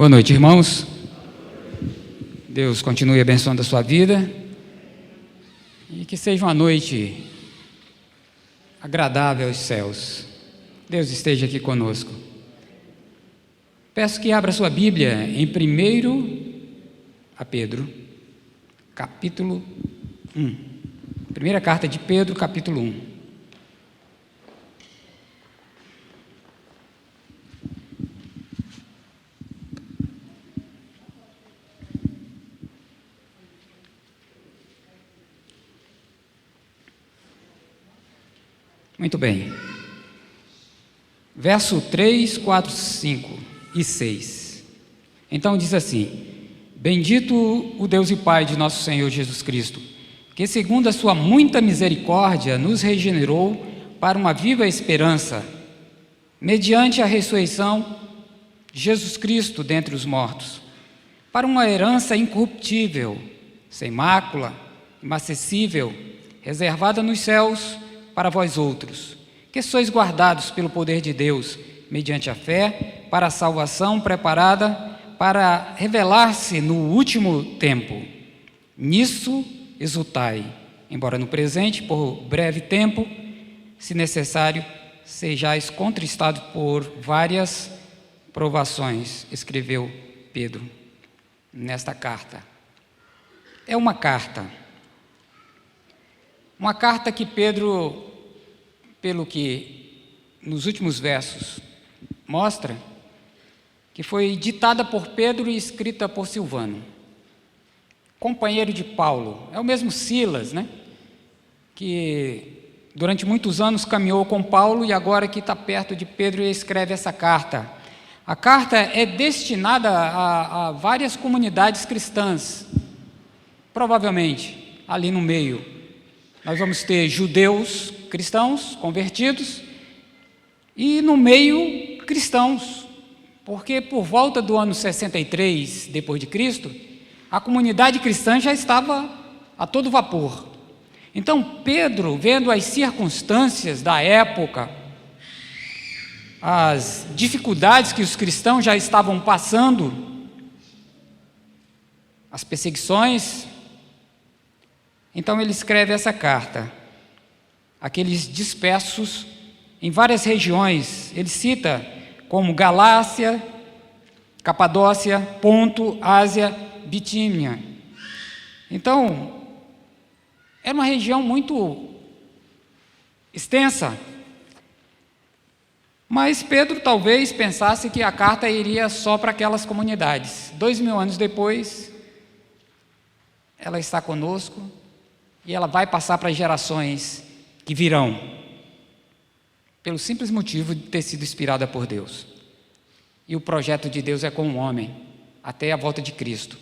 Boa noite, irmãos. Deus continue abençoando a sua vida e que seja uma noite agradável aos céus. Deus esteja aqui conosco. Peço que abra sua Bíblia em 1 Pedro, capítulo 1. Primeira carta de Pedro, capítulo 1. Muito bem. Verso 3, 4, 5 e 6. Então diz assim: Bendito o Deus e Pai de nosso Senhor Jesus Cristo, que segundo a sua muita misericórdia nos regenerou para uma viva esperança, mediante a ressurreição de Jesus Cristo dentre os mortos, para uma herança incorruptível, sem mácula, inacessível, reservada nos céus para vós outros, que sois guardados pelo poder de Deus, mediante a fé, para a salvação preparada para revelar-se no último tempo. Nisso exultai, embora no presente, por breve tempo, se necessário, sejais contristados por várias provações, escreveu Pedro nesta carta. É uma carta que Pedro, pelo que nos últimos versos mostra, que foi ditada por Pedro e escrita por Silvano, companheiro de Paulo. É o mesmo Silas, né? Que durante muitos anos caminhou com Paulo e agora que está perto de Pedro e escreve essa carta. A carta é destinada a várias comunidades cristãs, provavelmente ali no meio. Nós vamos ter judeus cristãos convertidos e no meio cristãos, porque por volta do ano 63 depois de Cristo, a comunidade cristã já estava a todo vapor. Então Pedro, vendo as circunstâncias da época, as dificuldades que os cristãos já estavam passando, as perseguições, então ele escreve essa carta àqueles dispersos em várias regiões. Ele cita como Galácia, Capadócia, Ponto, Ásia, Bitínia. Então, era uma região muito extensa. Mas Pedro talvez pensasse que a carta iria só para aquelas comunidades. 2000 anos depois, ela está conosco e ela vai passar para as gerações que virão, pelo simples motivo de ter sido inspirada por Deus. E o projeto de Deus é com o homem, até a volta de Cristo.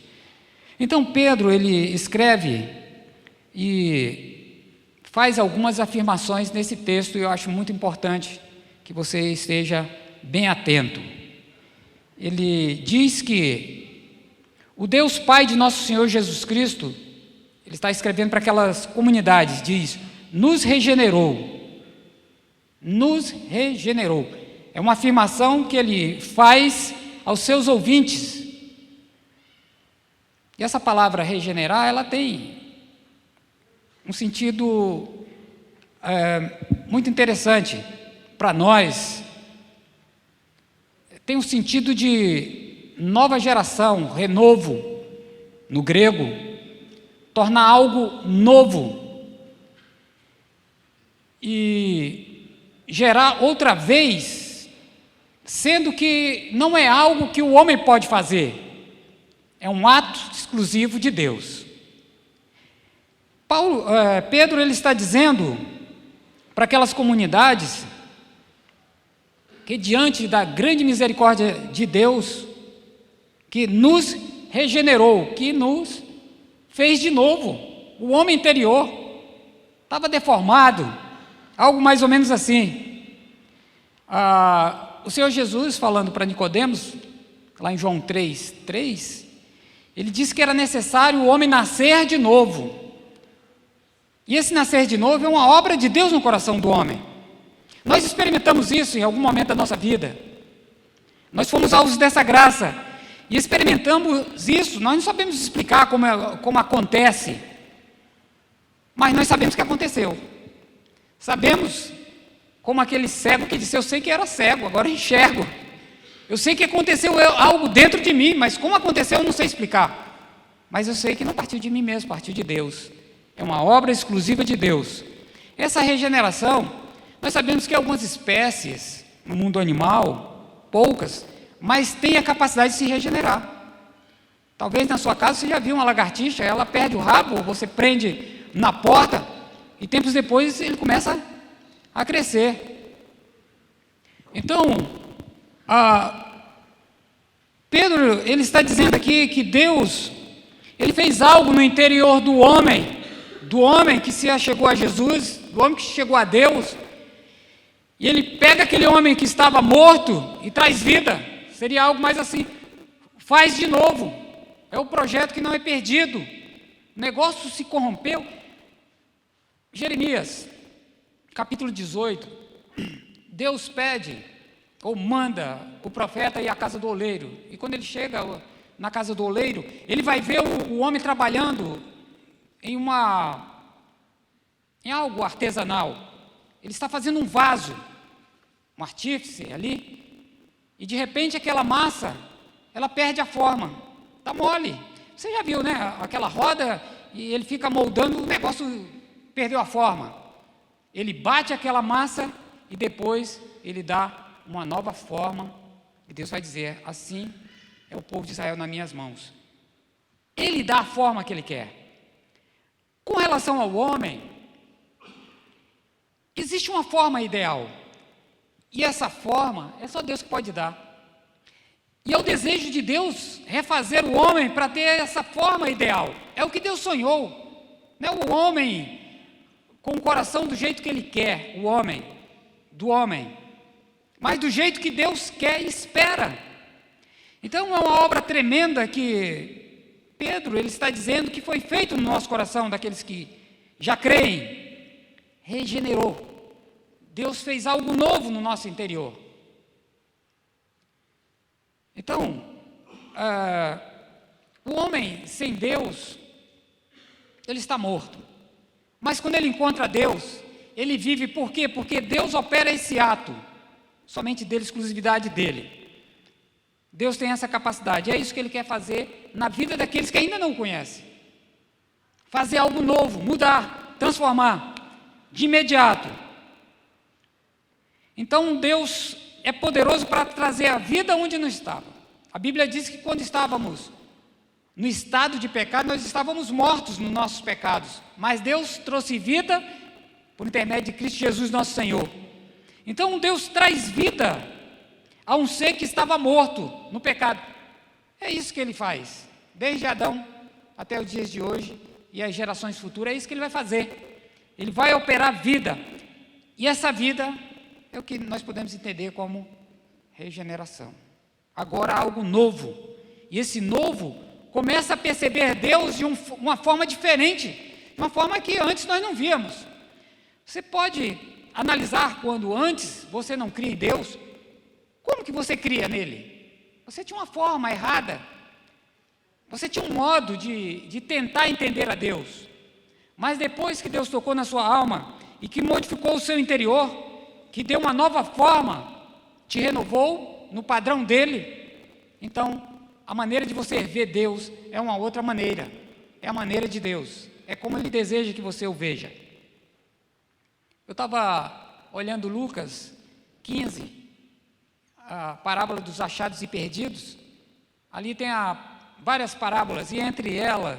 Então Pedro, ele escreve e faz algumas afirmações nesse texto, e eu acho muito importante que você esteja bem atento. Ele diz que o Deus Pai de nosso Senhor Jesus Cristo, ele está escrevendo para aquelas comunidades, diz: nos regenerou. Nos regenerou. É uma afirmação que ele faz aos seus ouvintes. E essa palavra regenerar, ela tem um sentido muito interessante para nós. Tem um sentido de nova geração, renovo, no grego. Tornar algo novo e gerar outra vez, sendo que não é algo que o homem pode fazer, é um ato exclusivo de Deus. Pedro, ele está dizendo para aquelas comunidades que diante da grande misericórdia de Deus, que nos regenerou, que nos fez de novo. O homem interior estava deformado, algo mais ou menos assim. O Senhor Jesus, falando para Nicodemos, lá em João 3, ele disse que era necessário o homem nascer de novo. E esse nascer de novo é uma obra de Deus no coração do homem. Nós experimentamos isso em algum momento da nossa vida. Nós fomos alvos dessa graça. e experimentamos isso. Nós não sabemos explicar como acontece, mas nós sabemos que aconteceu. Sabemos como aquele cego que disse: eu sei que era cego, agora eu enxergo. Eu sei que aconteceu algo dentro de mim, mas como aconteceu eu não sei explicar. Mas eu sei que não partiu de mim mesmo, partiu de Deus. É uma obra exclusiva de Deus. Essa regeneração, nós sabemos que algumas espécies no mundo animal, poucas, mas têm a capacidade de se regenerar. Talvez na sua casa você já viu uma lagartixa, ela perde o rabo, você prende na porta, e tempos depois ele começa a crescer. Então, Pedro, ele está dizendo aqui que Deus, ele fez algo no interior do homem que se achegou a Jesus, do homem que chegou a Deus, e ele pega aquele homem que estava morto e traz vida. Seria algo mais assim, faz de novo. É o projeto que não é perdido. O negócio se corrompeu. Jeremias, capítulo 18, Deus pede, ou manda o profeta ir à casa do oleiro, e quando ele chega na casa do oleiro, ele vai ver o homem trabalhando em algo artesanal. Ele está fazendo um vaso, um artífice ali, e de repente aquela massa, ela perde a forma, está mole. Você já viu, né? Aquela roda, e ele fica moldando, o negócio perdeu a forma. Ele bate aquela massa, e depois ele dá uma nova forma, e Deus vai dizer: assim é o povo de Israel nas minhas mãos. Ele dá a forma que ele quer. Com relação ao homem, existe uma forma ideal, e essa forma é só Deus que pode dar. E é o desejo de Deus refazer o homem para ter essa forma ideal. É o que Deus sonhou. Não é o homem com o coração do jeito que ele quer, do homem, mas do jeito que Deus quer e espera. Então é uma obra tremenda que Pedro, ele está dizendo que foi feito no nosso coração, daqueles que já creem. Regenerou. Deus fez algo novo no nosso interior. Então, o homem sem Deus, ele está morto. Mas quando ele encontra Deus, ele vive. Por quê? Porque Deus opera esse ato, somente dele, exclusividade dele. Deus tem essa capacidade, é isso que ele quer fazer na vida daqueles que ainda não o conhecem. Fazer algo novo, mudar, transformar, de imediato. Então Deus é poderoso para trazer a vida onde não estava. A Bíblia diz que quando estávamos no estado de pecado, nós estávamos mortos nos nossos pecados, mas Deus trouxe vida por intermédio de Cristo Jesus nosso Senhor. Então Deus traz vida a um ser que estava morto no pecado. É isso que ele faz, desde Adão até os dias de hoje e as gerações futuras. É isso que ele vai fazer. Ele vai operar vida, e essa vida é o que nós podemos entender como regeneração. Agora algo novo, e esse novo começa a perceber Deus de uma forma diferente, uma forma que antes nós não víamos. Você pode analisar quando antes você não cria em Deus. Como que você cria nele? Você tinha uma forma errada, você tinha um modo de tentar entender a Deus, mas depois que Deus tocou na sua alma e que modificou o seu interior, que deu uma nova forma, te renovou no padrão dele, então a maneira de você ver Deus é uma outra maneira, é a maneira de Deus, é como ele deseja que você o veja. Eu estava olhando Lucas 15, a parábola dos achados e perdidos. Ali tem várias parábolas, e entre elas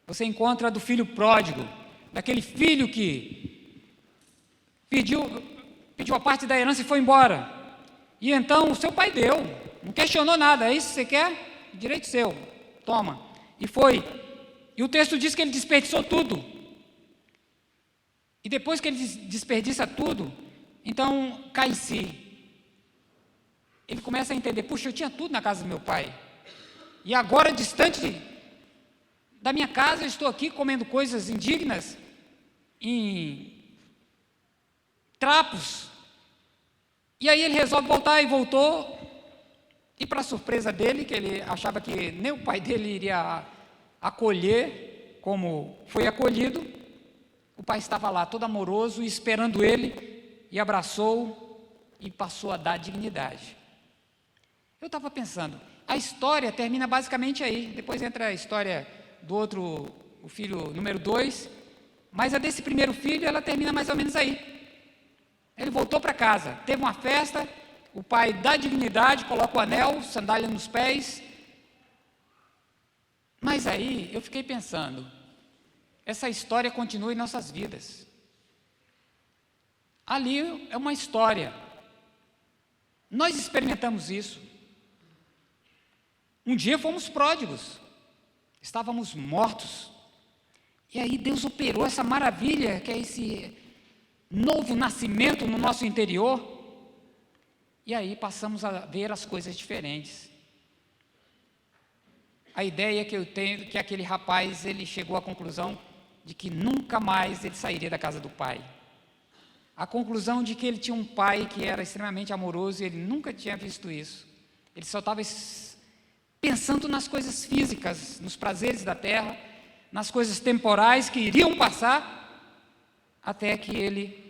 você encontra a do filho pródigo, daquele filho que pediu a parte da herança e foi embora. E então o seu pai deu, não questionou nada. É isso que você quer? Direito seu, toma. E foi. E o texto diz que ele desperdiçou tudo. E depois que ele desperdiça tudo, então cai em si. Ele começa a entender: puxa, eu tinha tudo na casa do meu pai, e agora, distante da minha casa, eu estou aqui comendo coisas indignas, em trapos. E aí ele resolve voltar, e voltou. E para a surpresa dele, que ele achava que nem o pai dele iria acolher como foi acolhido, o pai estava lá todo amoroso, esperando ele, e abraçou e passou a dar dignidade. Eu estava pensando, a história termina basicamente aí, depois entra a história do outro, o filho número 2, mas a desse primeiro filho, ela termina mais ou menos aí. Ele voltou para casa, teve uma festa, o pai dá dignidade, coloca o anel, sandália nos pés. Mas aí eu fiquei pensando, essa história continua em nossas vidas. Ali é uma história. Nós experimentamos isso. Um dia fomos pródigos, estávamos mortos. E aí Deus operou essa maravilha, que é esse novo nascimento no nosso interior. E aí passamos a ver as coisas diferentes. A ideia que eu tenho, que aquele rapaz, ele chegou à conclusão de que nunca mais ele sairia da casa do pai. A conclusão de que ele tinha um pai que era extremamente amoroso e ele nunca tinha visto isso. Ele só estava pensando nas coisas físicas, nos prazeres da terra, nas coisas temporais que iriam passar, até que ele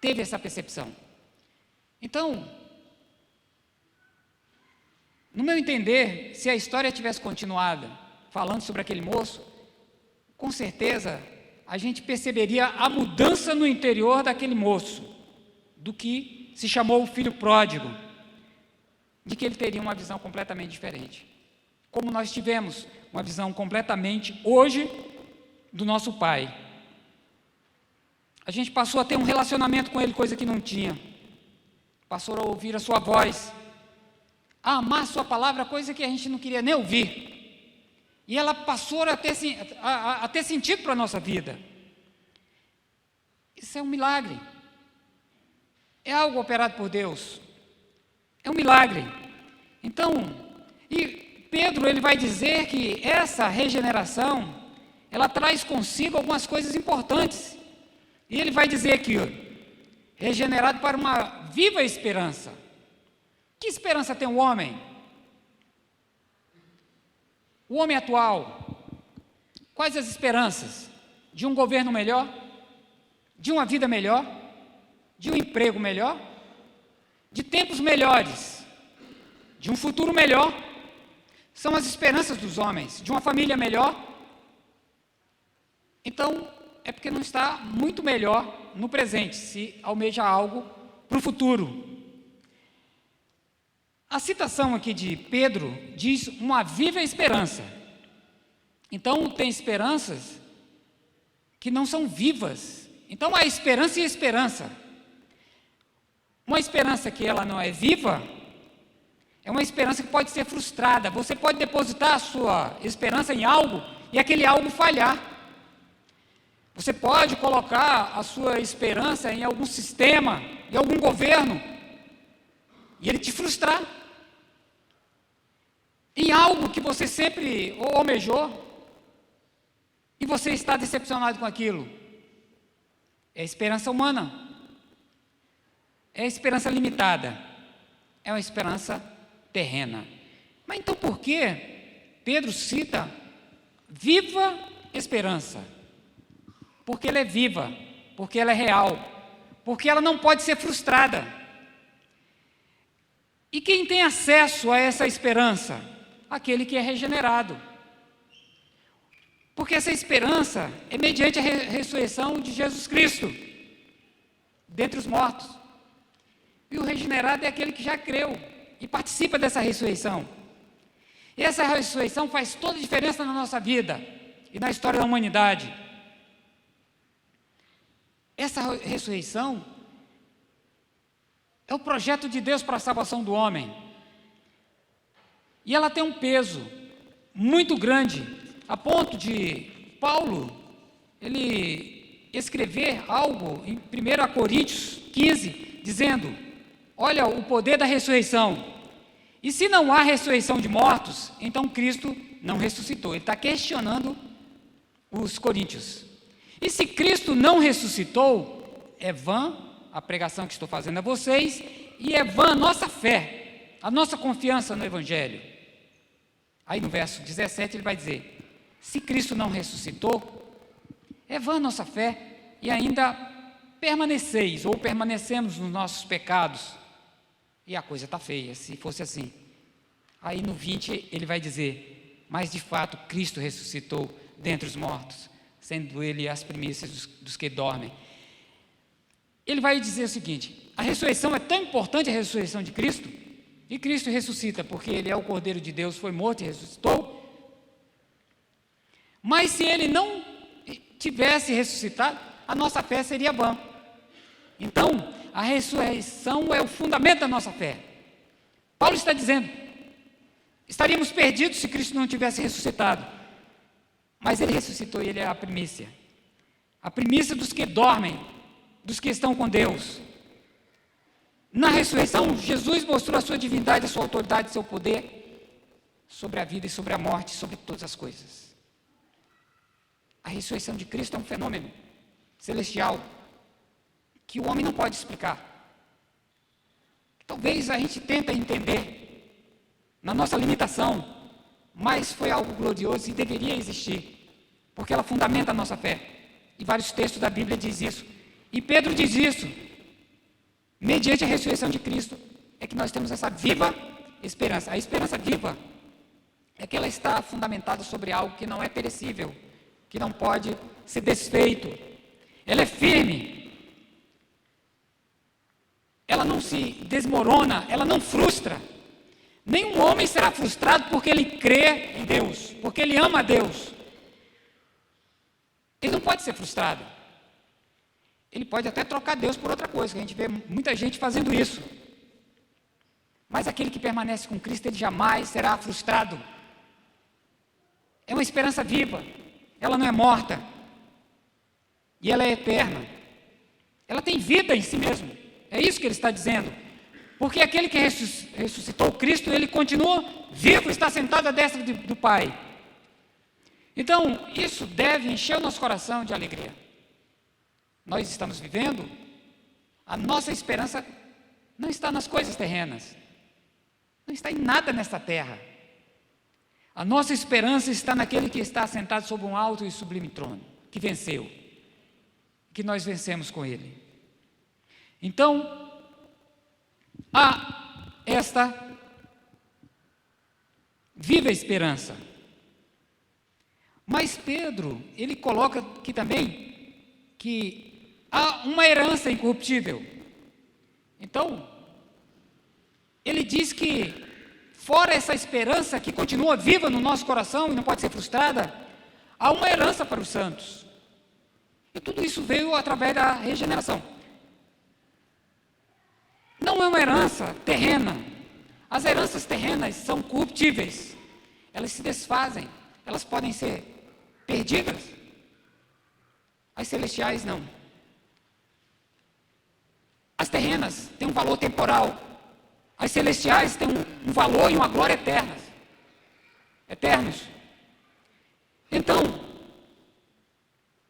teve essa percepção. Então, no meu entender, se a história tivesse continuado falando sobre aquele moço, com certeza a gente perceberia a mudança no interior daquele moço, do que se chamou o filho pródigo, de que ele teria uma visão completamente diferente. Como nós tivemos uma visão completamente, hoje, do nosso pai. A gente passou a ter um relacionamento com ele, coisa que não tinha. Passou a ouvir a sua voz, a amar a sua palavra, coisa que a gente não queria nem ouvir. E ela passou a ter sentido para a nossa vida. Isso é um milagre. É algo operado por Deus. É um milagre. Então, e Pedro, ele vai dizer que essa regeneração, ela traz consigo algumas coisas importantes. E ele vai dizer que regenerado para uma viva esperança. Que esperança tem o homem? O homem atual, quais as esperanças? De um governo melhor? De uma vida melhor? De um emprego melhor? De tempos melhores? De um futuro melhor? São as esperanças dos homens. De uma família melhor? Então, é porque não está muito melhor no presente, se almeja algo para o futuro. A citação aqui de Pedro diz uma viva esperança. Então, tem esperanças que não são vivas. Então, há esperança e esperança. Uma esperança que ela não é viva, é uma esperança que pode ser frustrada. Você pode depositar a sua esperança em algo e aquele algo falhar. Você pode colocar a sua esperança em algum sistema, em algum governo, e ele te frustrar. Em algo que você sempre almejou, e você está decepcionado com aquilo. É esperança humana. É esperança limitada. É uma esperança terrena. Mas então por que Pedro cita viva esperança? Porque ela é viva, porque ela é real, porque ela não pode ser frustrada. E quem tem acesso a essa esperança? Aquele que é regenerado. Porque essa esperança é mediante a ressurreição de Jesus Cristo, dentre os mortos. E o regenerado é aquele que já creu e participa dessa ressurreição. E essa ressurreição faz toda a diferença na nossa vida e na história da humanidade. Essa ressurreição é o projeto de Deus para a salvação do homem. E ela tem um peso muito grande, a ponto de Paulo, ele escrever algo em 1 Coríntios 15, dizendo, olha o poder da ressurreição. E se não há ressurreição de mortos, então Cristo não ressuscitou. Ele está questionando os coríntios. E se Cristo não ressuscitou, é vã a pregação que estou fazendo a vocês, e é vã a nossa fé. a nossa confiança no Evangelho. Aí no verso 17 ele vai dizer: se Cristo não ressuscitou, é vã a nossa fé e ainda permaneceis ou permanecemos nos nossos pecados. E a coisa está feia, se fosse assim. Aí no 20 ele vai dizer: mas de fato Cristo ressuscitou dentre os mortos, sendo ele as primícias dos que dormem. Ele vai dizer o seguinte: a ressurreição é tão importante, a ressurreição de Cristo, e Cristo ressuscita porque ele é o Cordeiro de Deus, foi morto e ressuscitou. Mas se ele não tivesse ressuscitado, a nossa fé seria vã. Então, a ressurreição é o fundamento da nossa fé. Paulo está dizendo: estaríamos perdidos se Cristo não tivesse ressuscitado. Mas ele ressuscitou e ele é a primícia dos que dormem, dos que estão com Deus. Na ressurreição, Jesus mostrou a sua divindade, a sua autoridade, seu poder sobre a vida e sobre a morte, sobre todas as coisas. A ressurreição de Cristo é um fenômeno celestial que o homem não pode explicar. Talvez a gente tente entender na nossa limitação, mas foi algo glorioso e deveria existir, porque ela fundamenta a nossa fé. E vários textos da Bíblia dizem isso. E Pedro diz isso: mediante a ressurreição de Cristo, é que nós temos essa viva esperança. A esperança viva é que ela está fundamentada sobre algo que não é perecível, que não pode ser desfeito. Ela é firme, ela não se desmorona, ela não frustra. Nenhum homem será frustrado porque ele crê em Deus, porque ele ama a Deus. Ele não pode ser frustrado. Ele pode até trocar Deus por outra coisa, que a gente vê muita gente fazendo isso. Mas aquele que permanece com Cristo, ele jamais será frustrado. É uma esperança viva, ela não é morta, e ela é eterna. Ela tem vida em si mesmo, é isso que ele está dizendo. Porque aquele que ressuscitou Cristo, ele continua vivo, está sentado à destra do Pai. Então, isso deve encher o nosso coração de alegria. Nós estamos vivendo, a nossa esperança não está nas coisas terrenas, não está em nada nesta terra. A nossa esperança está naquele que está sentado sobre um alto e sublime trono, que venceu, que nós vencemos com ele. Então, há esta viva esperança. Mas Pedro, ele coloca aqui também que há uma herança incorruptível. Então, ele diz que, fora essa esperança que continua viva no nosso coração e não pode ser frustrada, há uma herança para os santos. E tudo isso veio através da regeneração. Não é uma herança terrena. As heranças terrenas são corruptíveis. Elas se desfazem. Elas podem ser perdidas. As celestiais não. As terrenas têm um valor temporal. As celestiais têm um valor e uma glória eternos. Então,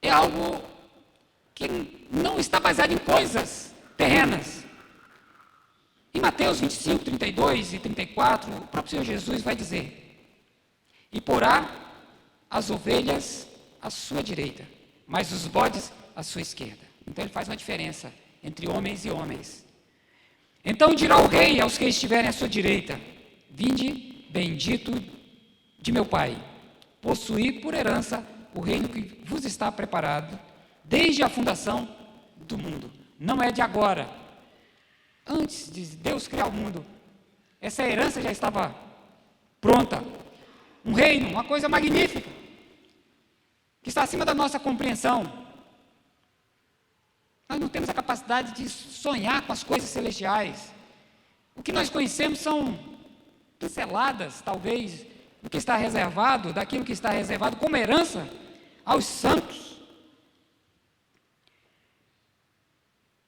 é algo que não está baseado em coisas terrenas. Em Mateus 25, 32 e 34, o próprio Senhor Jesus vai dizer: e porá as ovelhas à sua direita, mas os bodes à sua esquerda. Então ele faz uma diferença entre homens e homens. Então dirá o rei aos que estiverem à sua direita: vinde, bendito de meu Pai, possuí por herança o reino que vos está preparado desde a fundação do mundo. Não é de agora. Antes de Deus criar o mundo, essa herança já estava pronta. Um reino, uma coisa magnífica, que está acima da nossa compreensão. Nós não temos a capacidade de sonhar com as coisas celestiais. O que nós conhecemos são pinceladas, talvez, do que está reservado, daquilo que está reservado como herança aos santos.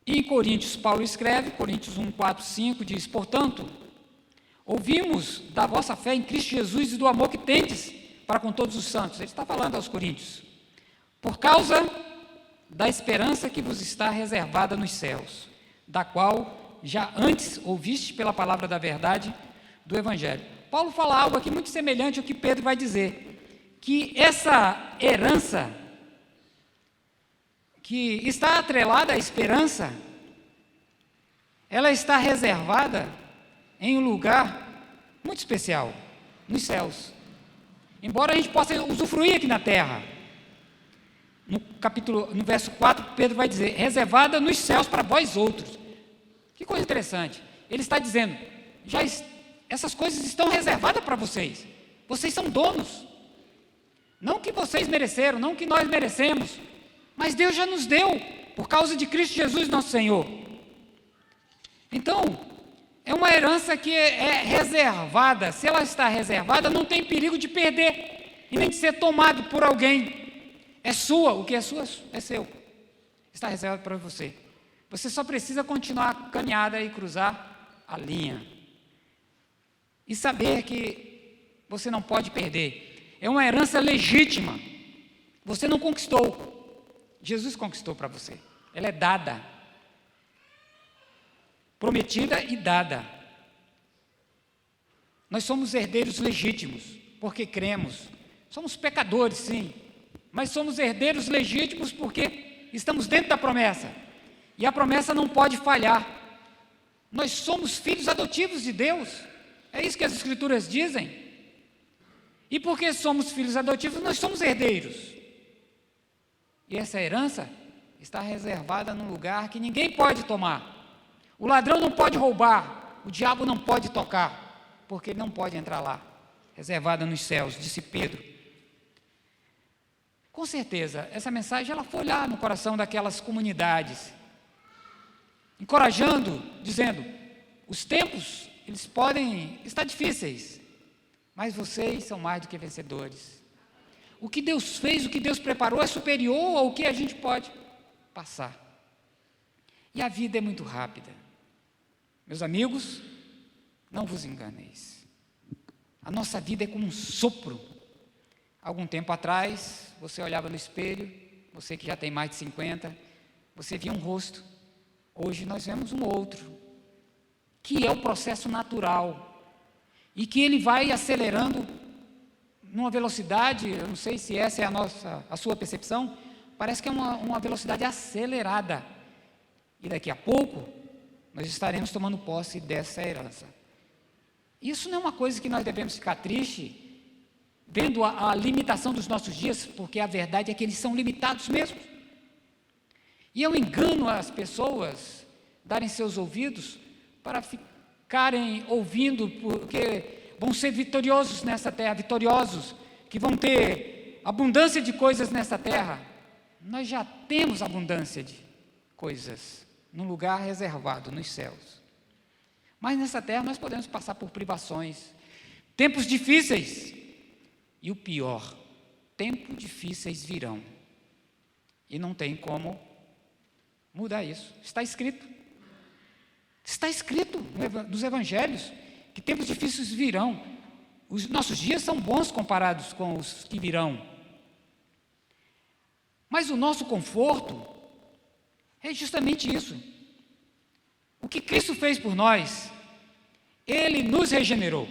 E em Coríntios, Paulo escreve, Coríntios 1, 4, 5, diz: portanto, ouvimos da vossa fé em Cristo Jesus e do amor que tendes para com todos os santos. Ele está falando aos coríntios. Por causa da esperança que vos está reservada nos céus, da qual já antes ouviste pela palavra da verdade, do Evangelho. Paulo fala algo aqui muito semelhante ao que Pedro vai dizer, que essa herança que está atrelada à esperança, ela está reservada em um lugar muito especial, nos céus. Embora a gente possa usufruir aqui na terra, no verso 4, Pedro vai dizer, reservada nos céus para vós outros. Que coisa interessante. Ele está dizendo, essas coisas estão reservadas para vocês. Vocês são donos. Não que vocês mereceram, não que nós merecemos, mas Deus já nos deu, por causa de Cristo Jesus, nosso Senhor. Então, é uma herança que é reservada. Se ela está reservada, não tem perigo de perder, e nem de ser tomado por alguém. É sua, o que é sua é seu. Está reservado para você. Você só precisa continuar a caminhada e cruzar a linha. E saber que você não pode perder. É uma herança legítima. Você não conquistou. Jesus conquistou para você. Ela é dada. Prometida e dada. Nós somos herdeiros legítimos, porque cremos. Somos pecadores, sim, mas somos herdeiros legítimos porque estamos dentro da promessa. E a promessa não pode falhar. Nós somos filhos adotivos de Deus. É isso que as Escrituras dizem. E porque somos filhos adotivos, nós somos herdeiros. E essa herança está reservada num lugar que ninguém pode tomar. O ladrão não pode roubar, o diabo não pode tocar, porque ele não pode entrar lá. Reservada nos céus, disse Pedro. Com certeza, essa mensagem ela foi lá no coração daquelas comunidades, encorajando, dizendo, os tempos, eles podem estar difíceis, mas vocês são mais do que vencedores. O que Deus fez, o que Deus preparou é superior ao que a gente pode passar. E a vida é muito rápida. Meus amigos, não vos enganeis. A nossa vida é como um sopro. Algum tempo atrás, você olhava no espelho, você que já tem mais de 50, você via um rosto. Hoje nós vemos um outro, que é o processo natural, e que ele vai acelerando numa velocidade, eu não sei se essa é a sua percepção, parece que é uma velocidade acelerada. E daqui a pouco, nós estaremos tomando posse dessa herança. Isso não é uma coisa que nós devemos ficar triste, vendo a limitação dos nossos dias, porque a verdade é que eles são limitados mesmo. E eu engano as pessoas darem seus ouvidos para ficarem ouvindo, porque vão ser vitoriosos nessa terra, vitoriosos, que vão ter abundância de coisas nessa terra. Nós já temos abundância de coisas num lugar reservado, nos céus. Mas nessa terra nós podemos passar por privações, tempos difíceis. E o pior, tempos difíceis virão. E não tem como mudar isso. Está escrito. Está escrito nos evangelhos que tempos difíceis virão. Os nossos dias são bons comparados com os que virão. Mas o nosso conforto é justamente isso. O que Cristo fez por nós, Ele nos regenerou.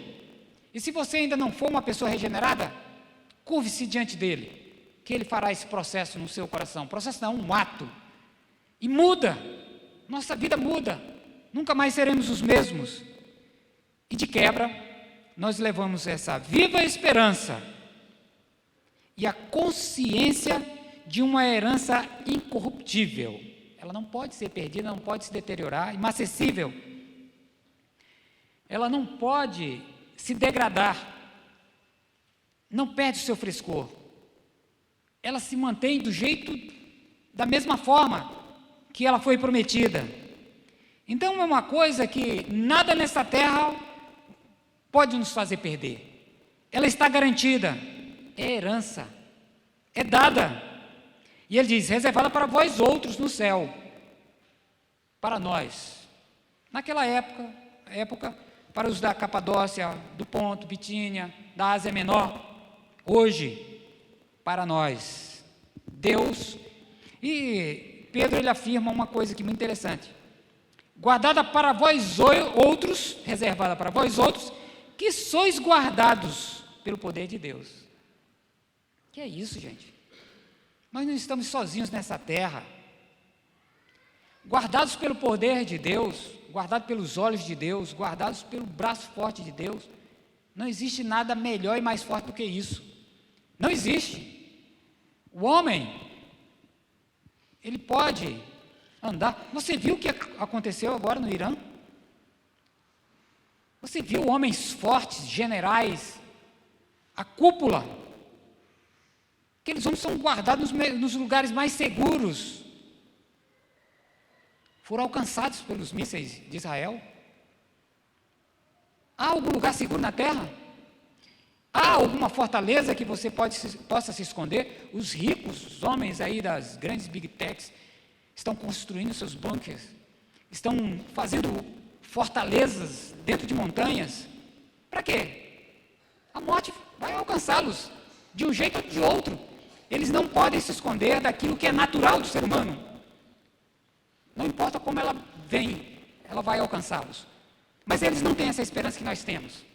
E se você ainda não for uma pessoa regenerada, curve-se diante dele, que ele fará esse processo no seu coração. Processo não, um ato. E muda. Nossa vida muda. Nunca mais seremos os mesmos. E de quebra, nós levamos essa viva esperança e a consciência de uma herança incorruptível. Ela não pode ser perdida, não pode se deteriorar, inacessível. Ela não pode se degradar, não perde o seu frescor, ela se mantém da mesma forma que ela foi prometida. Então é uma coisa que nada nessa terra pode nos fazer perder, ela está garantida, é herança, é dada, e ele diz, reservada para vós outros no céu, para nós, naquela época, para os da Capadócia, do Ponto, Bitínia, da Ásia Menor, hoje, para nós, Deus, e Pedro ele afirma uma coisa aqui muito interessante, guardada para vós outros, reservada para vós outros, que sois guardados pelo poder de Deus. Que é isso, gente? Nós não estamos sozinhos nessa terra. Guardados pelo poder de Deus, guardados pelos olhos de Deus, guardados pelo braço forte de Deus. Não existe nada melhor e mais forte do que isso. Não existe. O homem, ele pode andar. Você viu o que aconteceu agora no Irã? Você viu homens fortes, generais, a cúpula? Aqueles homens são guardados nos lugares mais seguros. Foram alcançados pelos mísseis de Israel. Há algum lugar seguro na terra? Há alguma fortaleza que você possa se esconder? Os ricos, os homens aí das grandes big techs, estão construindo seus bunkers, estão fazendo fortalezas dentro de montanhas. Para quê? A morte vai alcançá-los, de um jeito ou de outro. Eles não podem se esconder daquilo que é natural do ser humano. Não importa como ela vem, ela vai alcançá-los. Mas eles não têm essa esperança que nós temos.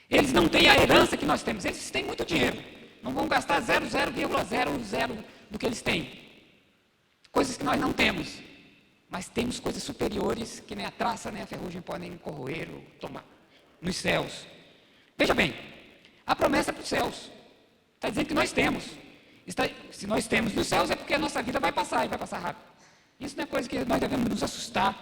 Eles não têm a herança que nós temos. Eles têm muito dinheiro. Não vão gastar 0,00 do que eles têm. Coisas que nós não temos. Mas temos coisas superiores que nem a traça, nem a ferrugem podem corroer ou tomar. Nos céus. Veja bem, a promessa é para os céus. Está dizendo que nós temos. Se nós temos nos céus é porque a nossa vida vai passar e vai passar rápido. Isso não é coisa que nós devemos nos assustar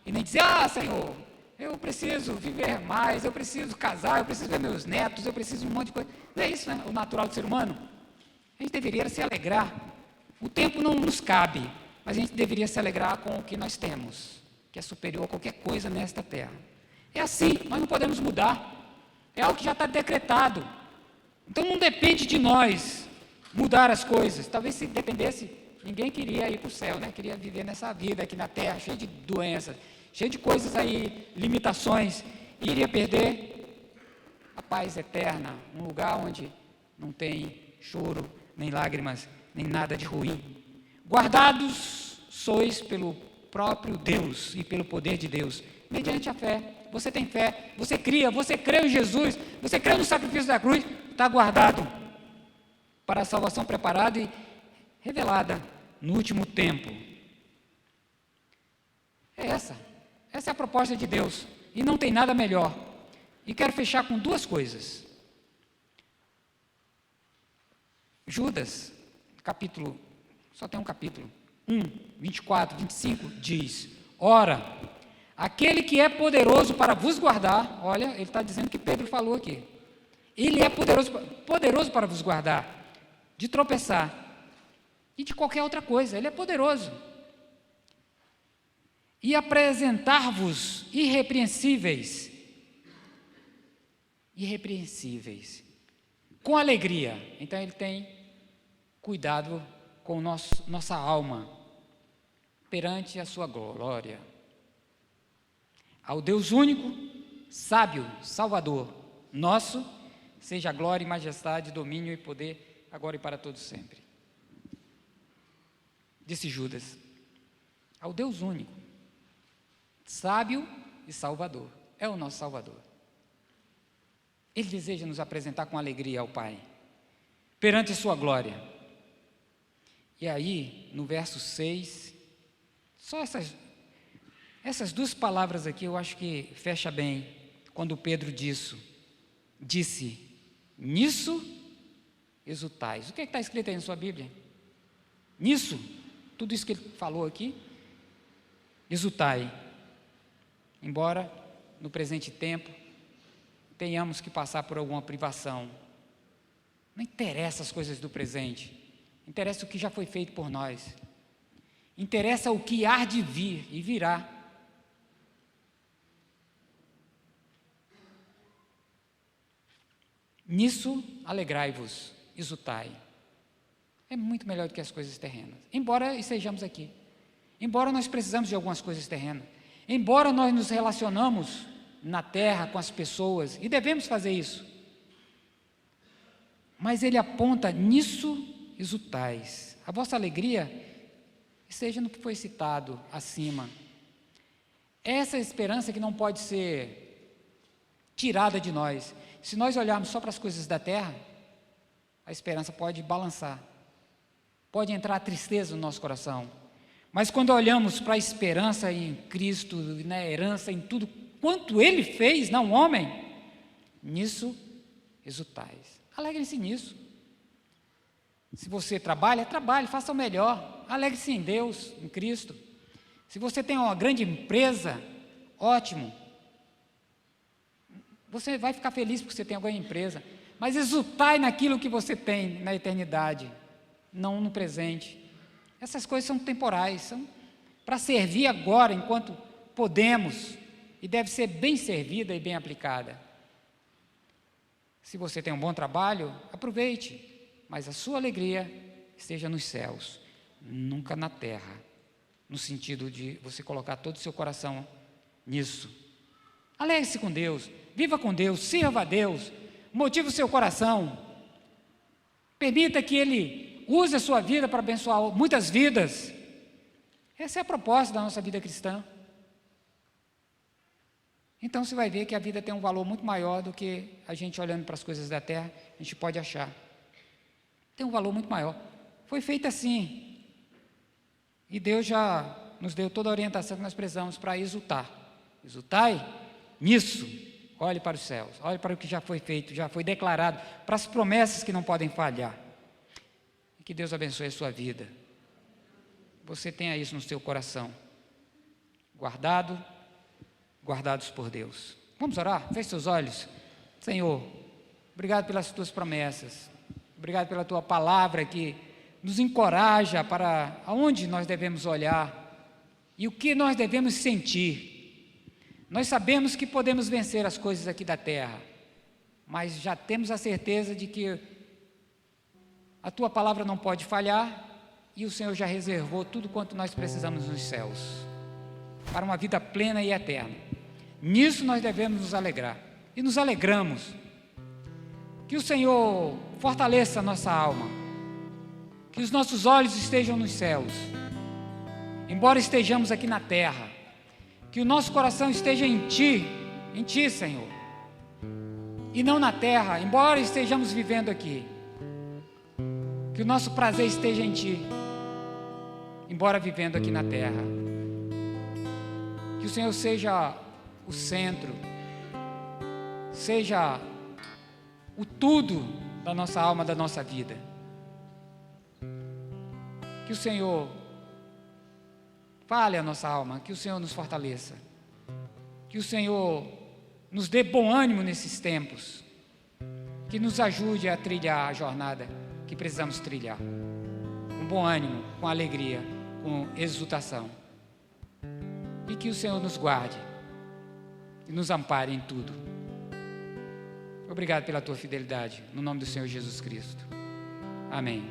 e nem dizer, Senhor, eu preciso viver mais, eu preciso casar, eu preciso ver meus netos, eu preciso de um monte de coisa. Não é isso, né? O natural do ser humano. A gente deveria se alegrar. O tempo não nos cabe, mas a gente deveria se alegrar com o que nós temos, que é superior a qualquer coisa nesta terra. É assim, nós não podemos mudar. É algo que já está decretado. Então não depende de nós mudar as coisas. Talvez se dependesse, ninguém queria ir para o céu, né? Queria viver nessa vida aqui na terra, cheia de doenças, cheia de coisas aí, limitações, e iria perder a paz eterna, um lugar onde não tem choro, nem lágrimas, nem nada de ruim. Guardados sois pelo próprio Deus e pelo poder de Deus, mediante a fé. Você tem fé, você cria, você crê em Jesus, você crê no sacrifício da cruz, está guardado para a salvação preparada e revelada no último tempo. Essa é a proposta de Deus, e não tem nada melhor. E quero fechar com duas coisas. Judas, capítulo, só tem um capítulo, 1, 24, 25, diz, ora, aquele que é poderoso para vos guardar, olha, ele está dizendo que Pedro falou aqui, ele é poderoso para vos guardar, de tropeçar, e de qualquer outra coisa, ele é poderoso, e apresentar-vos irrepreensíveis, com alegria. Então ele tem cuidado com nossa alma, perante a sua glória. Ao Deus único, sábio, Salvador, nosso, seja glória e majestade, domínio e poder, agora e para todos sempre. Disse Judas, ao Deus único, sábio e Salvador, é o nosso Salvador. Ele deseja nos apresentar com alegria ao Pai, perante sua glória. E aí, no verso 6, só essas duas palavras aqui, eu acho que fecha bem, quando Pedro disse, nisso exultais. O que está escrito aí na sua Bíblia? Nisso, tudo isso que ele falou aqui, exultai. Embora, no presente tempo, tenhamos que passar por alguma privação. Não interessa as coisas do presente, interessa o que já foi feito por nós. Interessa o que há de vir e virá. Nisso alegrai-vos, exultai. É muito melhor do que as coisas terrenas. Embora estejamos aqui, embora nós precisamos de algumas coisas terrenas, embora nós nos relacionamos na terra com as pessoas, e devemos fazer isso, mas ele aponta, nisso exultais. A vossa alegria esteja no que foi citado acima. Essa esperança que não pode ser tirada de nós. Se nós olharmos só para as coisas da terra, a esperança pode balançar, pode entrar a tristeza no nosso coração. Mas quando olhamos para a esperança em Cristo, na herança, em tudo quanto Ele fez, não o homem, nisso exultais. Alegre-se nisso. Se você trabalha, trabalhe, faça o melhor. Alegre-se em Deus, em Cristo. Se você tem uma grande empresa, ótimo. Você vai ficar feliz porque você tem alguma empresa. Mas exultai naquilo que você tem na eternidade, não no presente. Essas coisas são temporais, são para servir agora, enquanto podemos, e deve ser bem servida e bem aplicada. Se você tem um bom trabalho, aproveite, mas a sua alegria esteja nos céus, nunca na terra, no sentido de você colocar todo o seu coração nisso. Alegre-se com Deus, viva com Deus, sirva a Deus, motive o seu coração, permita que Ele use a sua vida para abençoar muitas vidas. Essa é a proposta da nossa vida cristã. Então você vai ver que a vida tem um valor muito maior do que a gente olhando para as coisas da terra, a gente pode achar. Tem um valor muito maior. Foi feito assim. E Deus já nos deu toda a orientação que nós precisamos para exultar. Exultai nisso. Olhe para os céus, olhe para o que já foi feito, já foi declarado, para as promessas que não podem falhar. E que Deus abençoe a sua vida. Você tenha isso no seu coração, guardados por Deus. Vamos orar? Feche seus olhos. Senhor, obrigado pelas tuas promessas, obrigado pela tua palavra que nos encoraja para aonde nós devemos olhar e o que nós devemos sentir. Nós sabemos que podemos vencer as coisas aqui da terra, mas já temos a certeza de que a tua palavra não pode falhar e o Senhor já reservou tudo quanto nós precisamos nos céus para uma vida plena e eterna. Nisso nós devemos nos alegrar e nos alegramos. Que o Senhor fortaleça a nossa alma, que os nossos olhos estejam nos céus, embora estejamos aqui na terra. Que o nosso coração esteja em Ti, Senhor, e não na terra, embora estejamos vivendo aqui. Que o nosso prazer esteja em Ti, embora vivendo aqui na terra. Que o Senhor seja o centro, seja o tudo da nossa alma, da nossa vida. Que o Senhor fale a nossa alma, que o Senhor nos fortaleça, que o Senhor nos dê bom ânimo nesses tempos, que nos ajude a trilhar a jornada que precisamos trilhar, com bom ânimo, com alegria, com exultação, e que o Senhor nos guarde e nos ampare em tudo. Obrigado pela tua fidelidade, no nome do Senhor Jesus Cristo. Amém.